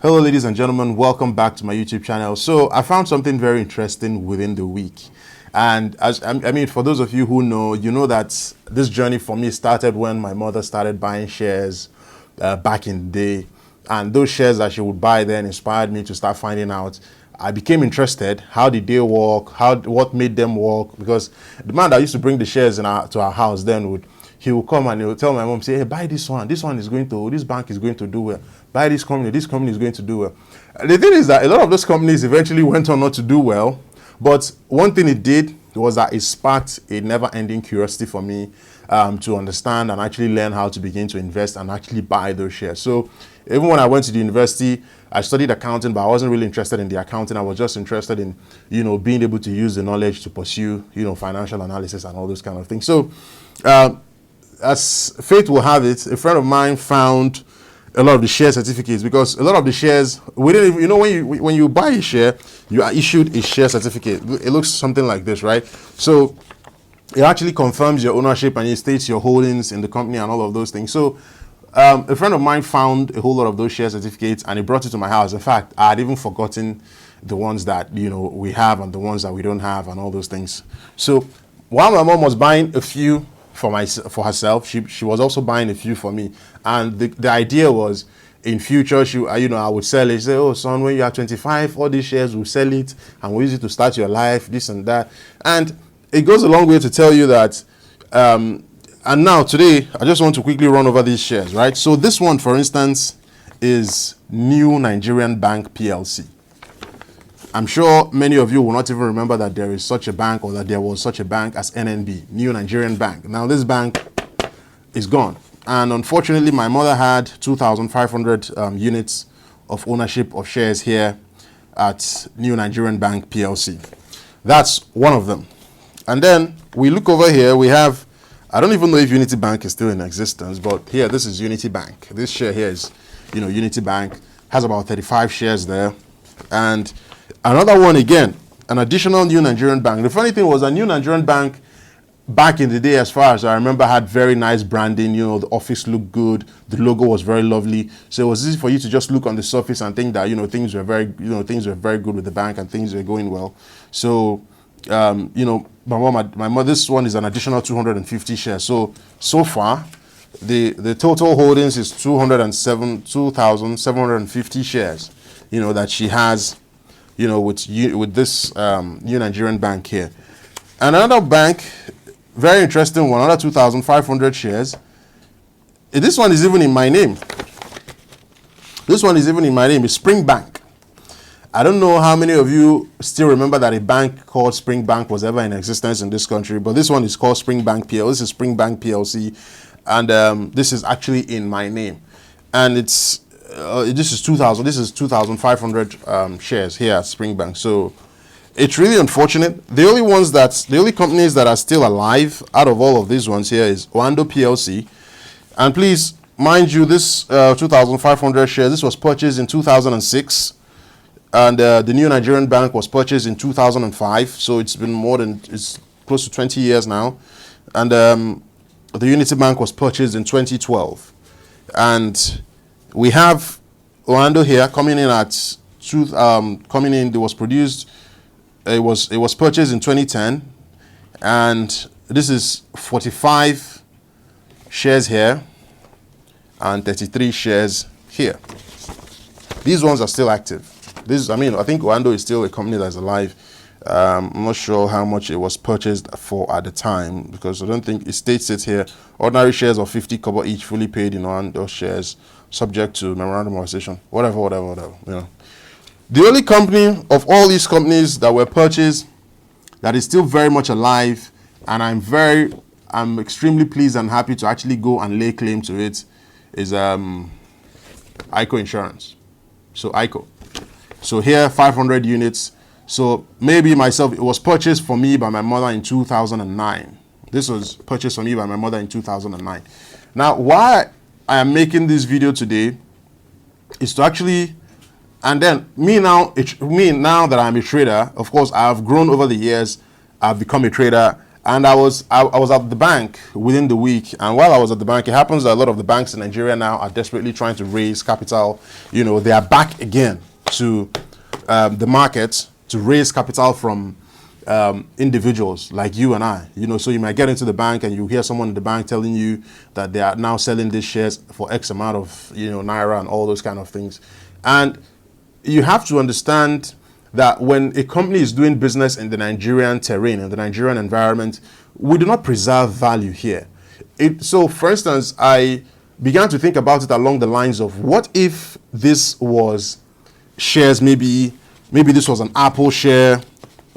Hello ladies and gentlemen, welcome back to my YouTube channel. So I found something very interesting within the week. And I mean, for those of you who know, you know that this journey for me started when my mother started buying shares back in the day. And those shares that she would buy then inspired me to start finding out. I became interested. How did they work? What made them work? Because the man that used to bring the shares to our house then he would come and he would tell my mom, say, hey, buy this one. This bank is going to do well. Buy this company is going to do well. The thing is that a lot of those companies eventually went on not to do well. But one thing it did was that it sparked a never-ending curiosity for me to understand and actually learn how to begin to invest and actually buy those shares. So even when I went to the university, I studied accounting, but I wasn't really interested in the accounting. I was just interested in, being able to use the knowledge to pursue, financial analysis and all those kind of things. So as fate will have it, a friend of mine found a lot of the share certificates, because a lot of the shares, we didn't even, when you buy a share, you are issued a share certificate. It looks something like this, right? So it actually confirms your ownership and it states your holdings in the company and all of those things. So a friend of mine found a whole lot of those share certificates and he brought it to my house. In fact, I had even forgotten the ones that we have and the ones that we don't have and all those things. So while my mom was buying a few for herself, she was also buying a few for me, and the idea was in future I would sell it. She said, oh son, when you are 25, all these shares, we'll sell it and we'll use it to start your life, this and that. And it goes a long way to tell you that and now today I just want to quickly run over these shares, right? So this one, for instance, is New Nigerian Bank PLC. I'm sure many of you will not even remember that there is such a bank, or that there was such a bank as NNB, New Nigerian Bank. Now this bank is gone. And unfortunately, my mother had 2,500 units of ownership of shares here at New Nigerian Bank PLC. That's one of them. And then we look over here, we have, I don't even know if Unity Bank is still in existence, but here, this is Unity Bank. This share here is, Unity Bank, has about 35 shares there. And another one again, an additional New Nigerian Bank. The funny thing was, a New Nigerian Bank back in the day, as far as I remember, had very nice branding. The office looked good, the logo was very lovely. So it was easy for you to just look on the surface and think that things were very good with the bank and things were going well. So my mom, this one is an additional 250 shares. So far, the total holdings is 2,750 shares. That she has. With this New Nigerian Bank here. And another bank, very interesting one, another 2,500 shares. This one is even in my name. It's Spring Bank. I don't know how many of you still remember that a bank called Spring Bank was ever in existence in this country, but this one is called Spring Bank PLC. This is Spring Bank PLC, and this is actually in my name. And it's this is 2,500 shares here at Spring Bank. So it's really unfortunate. The only companies that are still alive out of all of these ones here is Oando PLC. And please, mind you, this 2,500 shares, this was purchased in 2006. And the New Nigerian Bank was purchased in 2005. So it's been it's close to 20 years now. And the Unity Bank was purchased in 2012. And we have Oando here coming in at it was purchased in 2010, and this is 45 shares here and 33 shares here. These ones are still active. I think Oando is still a company that's alive. I'm not sure how much it was purchased for at the time, because I don't think it states it here. Ordinary shares of 50 kobo each, fully paid in Oando shares, subject to memorandum of association, whatever. The only company of all these companies that were purchased that is still very much alive, and I'm extremely pleased and happy to actually go and lay claim to it, is ICO Insurance. So ICO. So here, 500 units. So maybe myself, it was purchased for me by my mother in 2009. This was purchased for me by my mother in 2009. Now, why I am making this video today is to actually, and then me now that I'm a trader, of course, I have grown over the years. I've become a trader. And I was at the bank within the week, and while I was at the bank, it happens that a lot of the banks in Nigeria now are desperately trying to raise capital. You know, they are back again to the market to raise capital from individuals like you and I. You know, so you might get into the bank and you hear someone in the bank telling you that they are now selling these shares for X amount of, you know, naira and all those kind of things. And you have to understand that when a company is doing business in the Nigerian terrain, in the Nigerian environment, we do not preserve value here. So, for instance, I began to think about it along the lines of, what if this was shares, maybe this was an Apple share,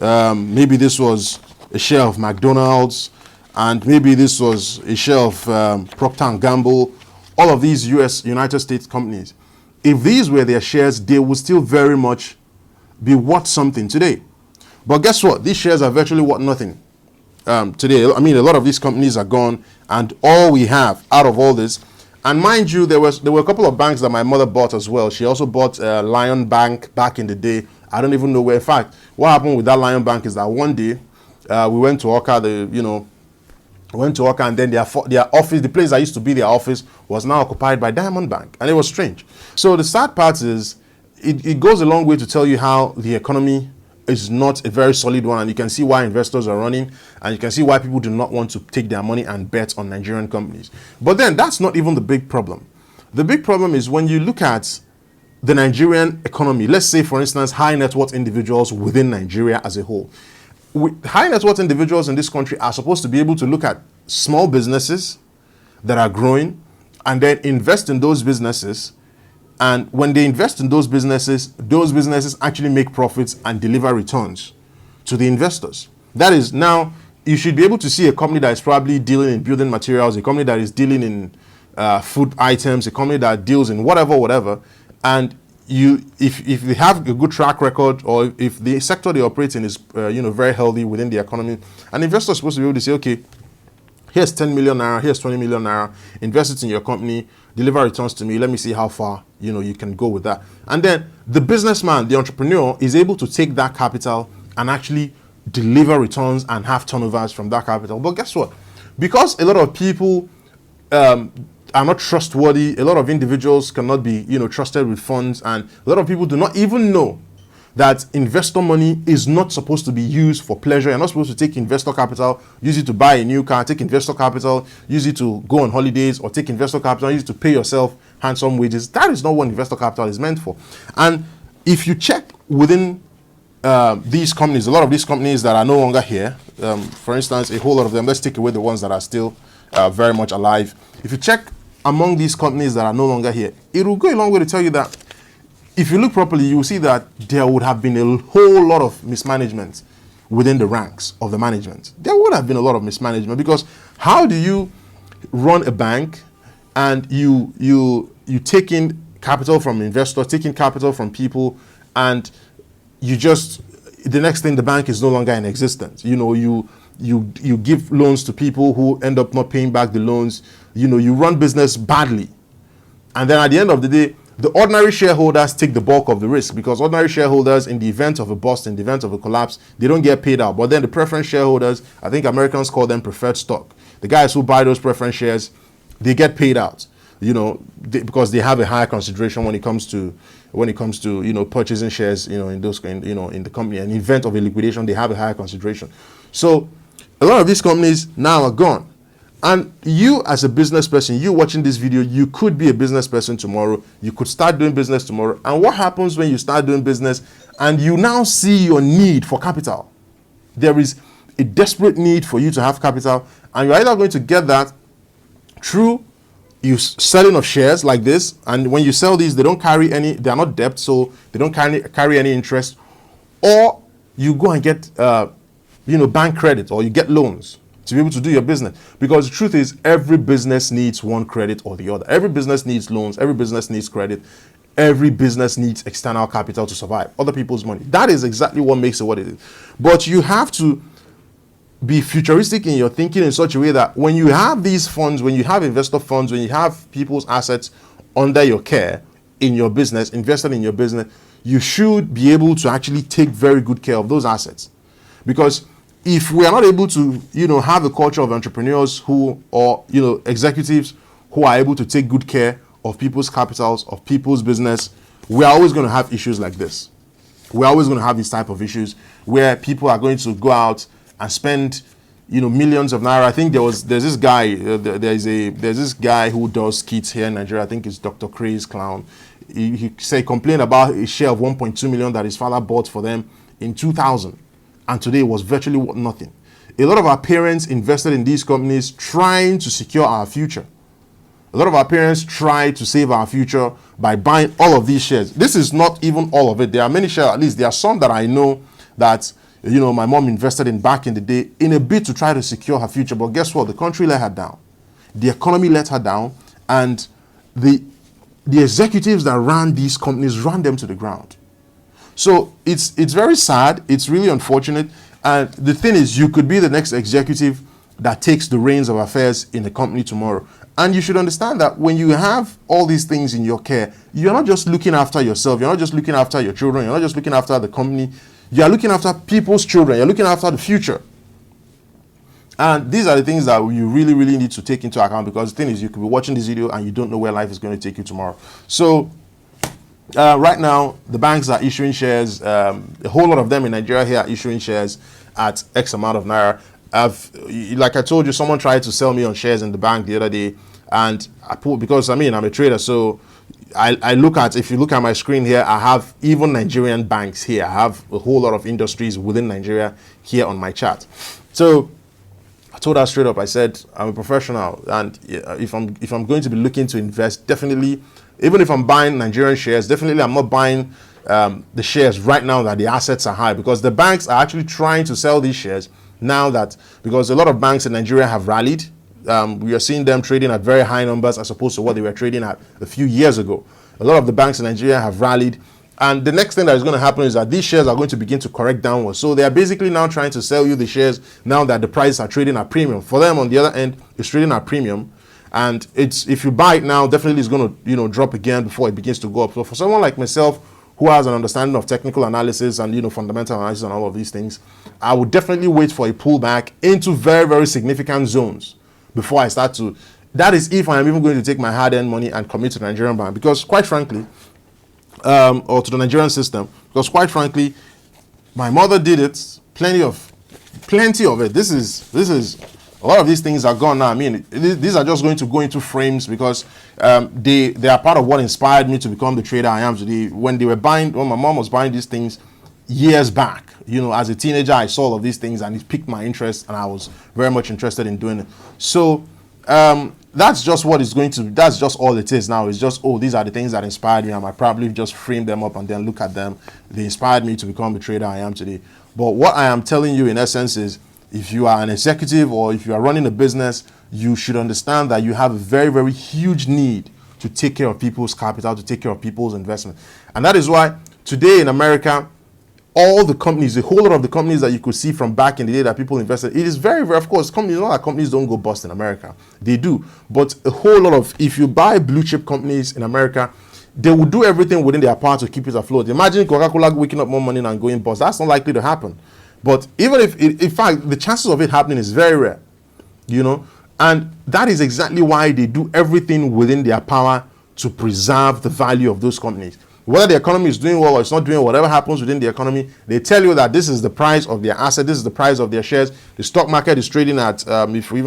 maybe this was a share of McDonald's, and maybe this was a share of Procter & Gamble, all of these United States companies. If these were their shares, they would still very much be worth something today. But guess what? These shares are virtually worth nothing today. I mean, a lot of these companies are gone, and all we have out of all this, and mind you, there were a couple of banks that my mother bought as well. She also bought Lion Bank back in the day. I don't even know where. In fact, what happened with that Lion Bank is that one day we went to Oka, and then their office, the place that used to be their office, was now occupied by Diamond Bank, and it was strange. So the sad part is, it goes a long way to tell you how the economy is not a very solid one, and you can see why investors are running, and you can see why people do not want to take their money and bet on Nigerian companies. But then that's not even the big problem. The big problem is when you look at the Nigerian economy. Let's say, for instance, high net worth individuals within Nigeria as a whole. High net worth individuals in this country are supposed to be able to look at small businesses that are growing and then invest in those businesses. And when they invest in those businesses actually make profits and deliver returns to the investors. That is, now you should be able to see a company that is probably dealing in building materials, a company that is dealing in food items, a company that deals in whatever, and if they have a good track record, or if the sector they operate in is very healthy within the economy, an investor is supposed to be able to say, okay, here's 10 million naira, here's 20 million naira, invest it in your company, deliver returns to me, let me see how far you can go with that. And then the businessman, the entrepreneur, is able to take that capital and actually deliver returns and have turnovers from that capital. But guess what? Because a lot of people are not trustworthy, a lot of individuals cannot be trusted with funds, and a lot of people do not even know that investor money is not supposed to be used for pleasure. You're not supposed to take investor capital, use it to buy a new car, take investor capital, use it to go on holidays, or take investor capital, use it to pay yourself handsome wages. That is not what investor capital is meant for. And if you check within these companies, a lot of these companies that are no longer here, for instance, a whole lot of them, let's take away the ones that are still very much alive. If you check among these companies that are no longer here, it will go a long way to tell you that if you look properly, you will see that there would have been a whole lot of mismanagement within the ranks of the management. There would have been a lot of mismanagement, because how do you run a bank and you take in capital from investors, taking capital from people, and the next thing, the bank is no longer in existence. You give loans to people who end up not paying back the loans. You run business badly, and then at the end of the day, the ordinary shareholders take the bulk of the risk, because ordinary shareholders, in the event of a bust, in the event of a collapse, they don't get paid out. But then the preference shareholders, I think Americans call them preferred stock. The guys who buy those preference shares, they get paid out, because they have a higher consideration when it comes to purchasing shares, in the company. In the event of a liquidation, they have a higher consideration. So a lot of these companies now are gone. And you, as a business person, you watching this video, you could be a business person tomorrow. You could start doing business tomorrow. And what happens when you start doing business and you now see your need for capital? There is a desperate need for you to have capital, and you're either going to get that through you selling of shares like this. And when you sell these, they are not debt, so they don't carry any interest. Or you go and get bank credit, or you get loans to be able to do your business. Because the truth is, every business needs one credit or the other. Every business needs loans, every business needs credit, every business needs external capital to survive, other people's money. That is exactly what makes it what it is. But you have to be futuristic in your thinking in such a way that when you have these funds, when you have investor funds, when you have people's assets under your care in your business, invested in your business, you should be able to actually take very good care of those assets. Because if we are not able to, have a culture of entrepreneurs who, or, executives who are able to take good care of people's capitals, of people's business, we are always going to have issues like this. We're always going to have these type of issues where people are going to go out and spend, millions of naira. I think there's this guy, there's this guy who does skits here in Nigeria. I think it's Dr. Craze Clown. He complained about a share of 1.2 million that his father bought for them in 2000, and today it was virtually nothing. A lot of our parents invested in these companies trying to secure our future. A lot of our parents try to save our future by buying all of these shares. This is not even all of it. There are many shares, at least there are some that I know that, my mom invested in back in the day in a bid to try to secure her future. But guess what? The country let her down. The economy let her down. And the executives that ran these companies ran them to the ground. So it's very sad. It's really unfortunate. And the thing is, you could be the next executive that takes the reins of affairs in the company tomorrow. And you should understand that when you have all these things in your care, you're not just looking after yourself. You're not just looking after your children. You're not just looking after the company. You're looking after people's children. You're looking after the future. And these are the things that you really, really need to take into account, because the thing is, you could be watching this video and you don't know where life is going to take you tomorrow. So right now, the banks are issuing shares. A whole lot of them in Nigeria here are issuing shares at X amount of naira. Like I told you, someone tried to sell me on shares in the bank the other day, and because I'm a trader, so I look at, if you look at my screen here, I have even Nigerian banks here. I have a whole lot of industries within Nigeria here on my chart. So I told her straight up, I said, I'm a professional, and if I'm going to be looking to invest, definitely, even if I'm buying Nigerian shares, definitely I'm not buying the shares right now that the assets are high, because the banks are actually trying to sell these shares now that, because a lot of banks in Nigeria have rallied. We are seeing them trading at very high numbers as opposed to what they were trading at a few years ago. A lot of the banks in Nigeria have rallied, and the next thing that is going to happen is that these shares are going to begin to correct downwards. So they are basically now trying to sell you the shares now that the prices are trading at premium. For them, on the other end, it's trading at premium, and if you buy it now, definitely it's going to drop again before it begins to go up. So for someone like myself, who has an understanding of technical analysis and fundamental analysis and all of these things, I would definitely wait for a pullback into very, very significant zones before I start to. That is if I am even going to take my hard-earned money and commit to the Nigerian bank, because quite frankly, or to the Nigerian system, because quite frankly, my mother did it. Plenty of it. This is a lot of these things are gone now. I mean, these are just going to go into frames, because they are part of what inspired me to become the trader I am today. When my mom was buying these things years back, as a teenager, I saw all of these things and it piqued my interest, and I was very much interested in doing it. So that's just that's just all it is now. It's just, these are the things that inspired me, and I probably just frame them up and then look at them. They inspired me to become the trader I am today. But what I am telling you in essence is, if you are an executive or if you are running a business, you should understand that you have a very, very huge need to take care of people's capital, to take care of people's investment. And that is why today in America, all the companies, a whole lot of the companies that you could see from back in the day that people invested, it is very, very, of course, companies, not that companies don't go bust in America. They do. But a whole lot of, if you buy blue chip companies in America, they will do everything within their power to keep it afloat. Imagine Coca-Cola waking up more money and going bust. That's not likely to happen. But even if, in fact, the chances of it happening is very rare, and that is exactly why they do everything within their power to preserve the value of those companies. Whether the economy is doing well or it's not doing well, whatever happens within the economy, they tell you that this is the price of their asset, this is the price of their shares. The stock market is trading at, if we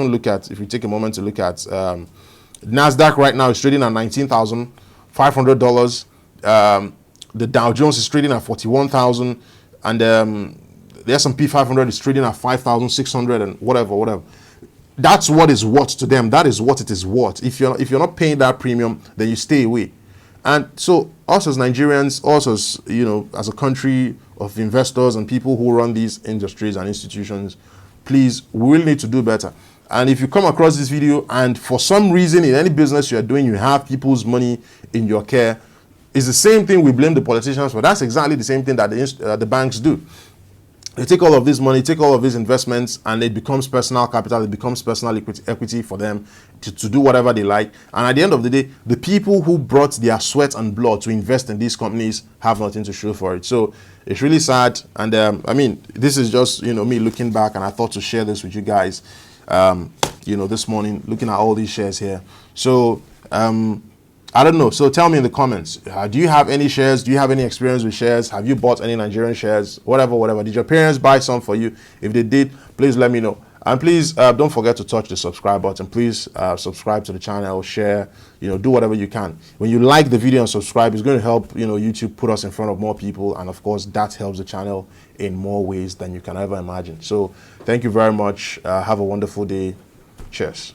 take a moment to look at NASDAQ right now, is trading at $19,500. The Dow Jones is trading at 41,000, and the S&P 500 is trading at 5,600 and whatever. That's what is worth to them. That is what it is worth. If you're not paying that premium, then you stay away. And so us as Nigerians, us as as a country of investors and people who run these industries and institutions, please, we will need to do better. And if you come across this video and for some reason in any business you are doing, you have people's money in your care, it's the same thing we blame the politicians for. That's exactly the same thing that the banks do. They take all of this money, take all of these investments, and it becomes personal capital, it becomes personal equity for them to do whatever they like. And at the end of the day, the people who brought their sweat and blood to invest in these companies have nothing to show for it. So it's really sad. And I mean, this is just, you know, me looking back, and I thought to share this with you guys, you know, this morning, looking at all these shares here. So I don't know. So tell me in the comments, do you have any shares? Do you have any experience with shares? Have you bought any Nigerian shares? Whatever. Did your parents buy some for you? If they did, please let me know. And please don't forget to touch the subscribe button. Please subscribe to the channel, share, you know, do whatever you can. When you like the video and subscribe, it's going to help, you know, YouTube put us in front of more people. And of course, that helps the channel in more ways than you can ever imagine. So thank you very much. Have a wonderful day. Cheers.